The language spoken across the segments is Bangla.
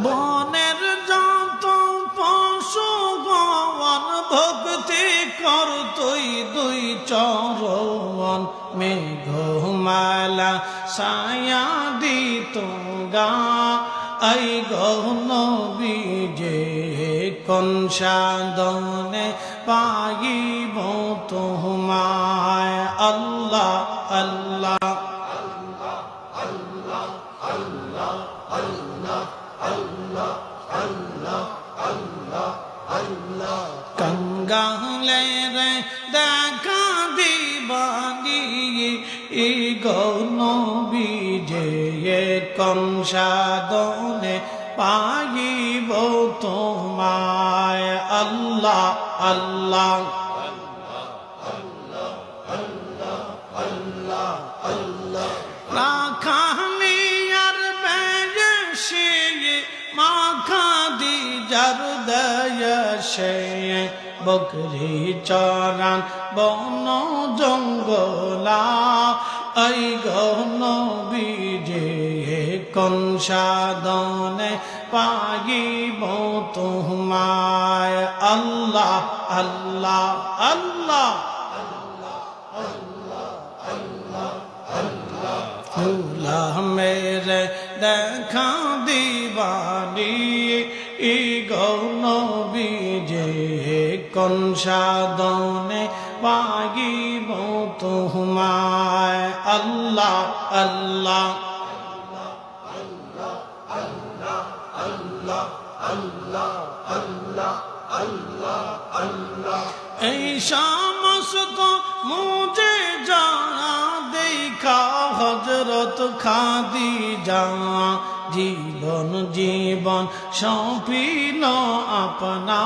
বনের যত পশু গণ ভক্তি কর তুই দুই চরণ মেঘমালা ছায়া দিত গা আই গনবী যে কোন সাধনে পাইব তোমায় আল্লাহ আল্লাহ कंगाले रे देखा दीवानी गौनो बीजे ये कौन साधने पाइब तुम्हाय अल्लाह अल्लाह রাখালিয়ার বেশে মাখা দি জারুদয়সে বকরি চরান বন জঙ্গলা আই গনবী যে কোন সাধনে পাইব তোমায় আল্লাহ আল্লাহ আল্লাহ फूला मेरे देखा दीवानी गौनबी जे कोन साधने पाइब तुम्हाय अल्लाह अल्लाह এই সমস্ত মুঝে জানা দেখা হযরত খাদিজা জীবন জীবন সপিল আপনা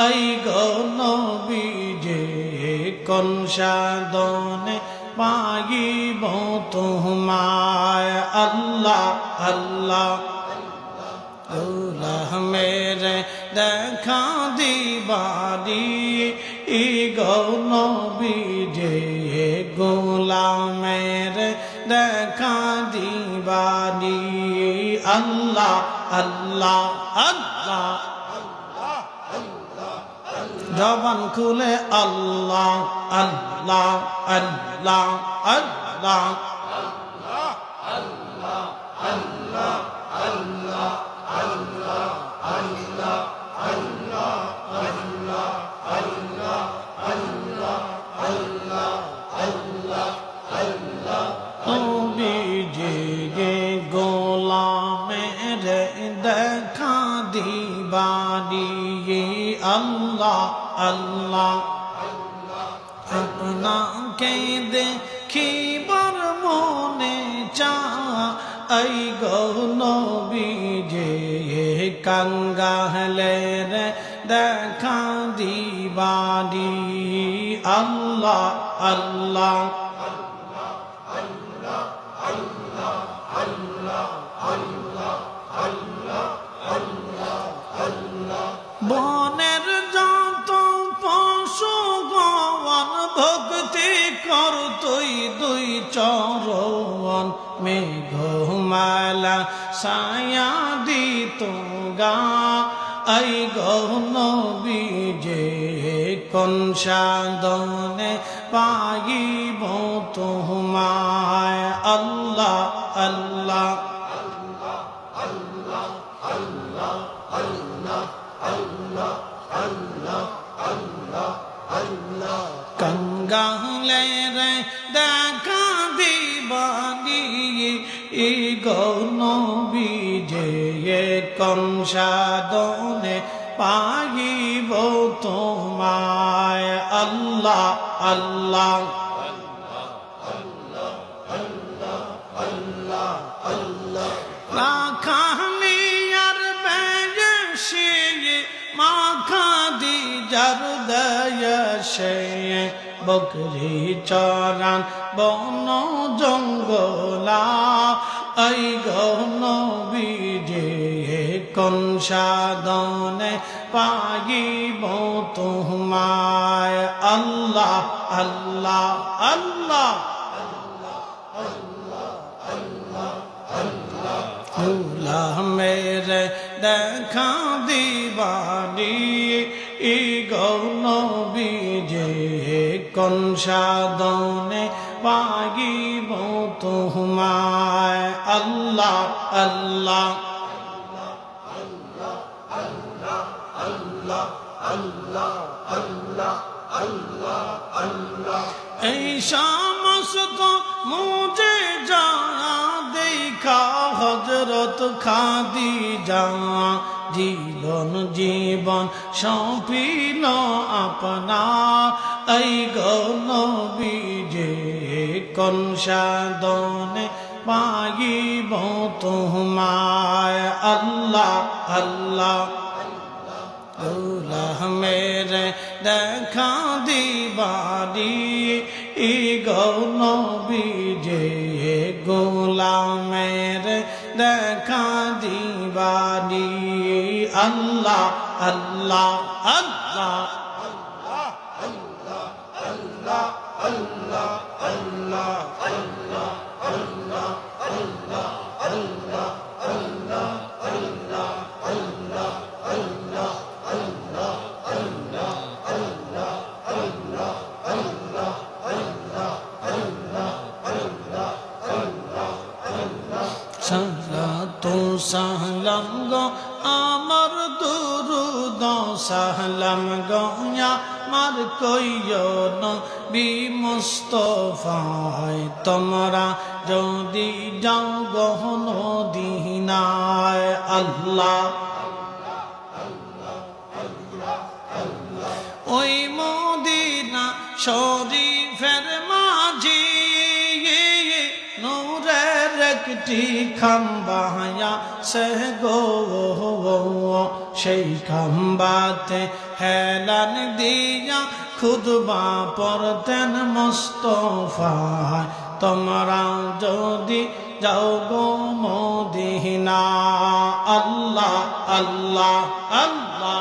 এই গনবী যে কোন সাধনে পাইব তোমায় আল্লাহ আল্লাহ ওলা মেরে দেখা দিবানি গৌনবী যে গোলামের দেখা দিবানি আল্লাহ আল্লাহ আল্লাহ জবান খুলে আল্লাহ আল্লাহ আল্লাহ আল্লাহ দেখা দিবানি আল্লাহ আল্লাহ আপনাকে দেখিবার মনে চাই গনবী যে কাঙ্গালের দেখা দিবানি আল্লাহ আল্লাহ বনের যত পশু গণ ভক্তি কর তুই দুই চরণ মেঘমালা ছায়া দিত গা আই গনবী যে কোন সাধনে পাইব তোমায় আল্লাহ আল্লাহ कंगाले रे देखा दीवानी गौनबी जे कोन साधने पाइब তোমায় আল্লাহ আল্লাহ রাখালিয়ার বেশে মাখা দি জারুদয়সে বকরি চরান বন জঙ্গলা আই গনবী যে কোন সাধনে পাইব তোমায় আল্লাহ আল্লাহ আল্লাহ মেরে দেখা দিবানি গৌনবীজে কোন সাধনে পাগিব তোমায় আল্লাহ আল্লাহ এই সমস্ত মুঝে জানা দেখা হযরত খাদিজা জীবন জীবন সপিল আপনা এই গৌনবীজে কোন সাধনে পাগিব তোমায় আল্লাহ আল্লাহ মেরে দেখা দিবানি গৌনবীজে গোলামের দেখা দিবানি আল্লাহ আল্লাহ আল্লাহ সালাতু সালাম গো আমার দুরুদ সালাম গো আমার কইও নবী মুস্তাফায় তোমরা যদি যাও গো মদিনায় আল্লাহ ওই মদিনা শরীফের মাঝি নূরের একটি খাম্বায়া সে গো সেই খাম্বাতে হেলান দিয়া খুতবা পড়তেন মুস্তাফা তোমরা যদি যাও গো মদিনা আল্লাহ আল্লাহ আল্লাহ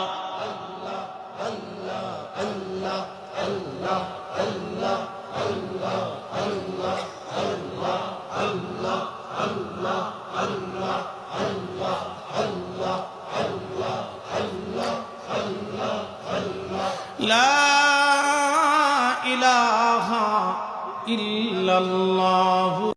লা ইলাহা ইল্লাল্লাহ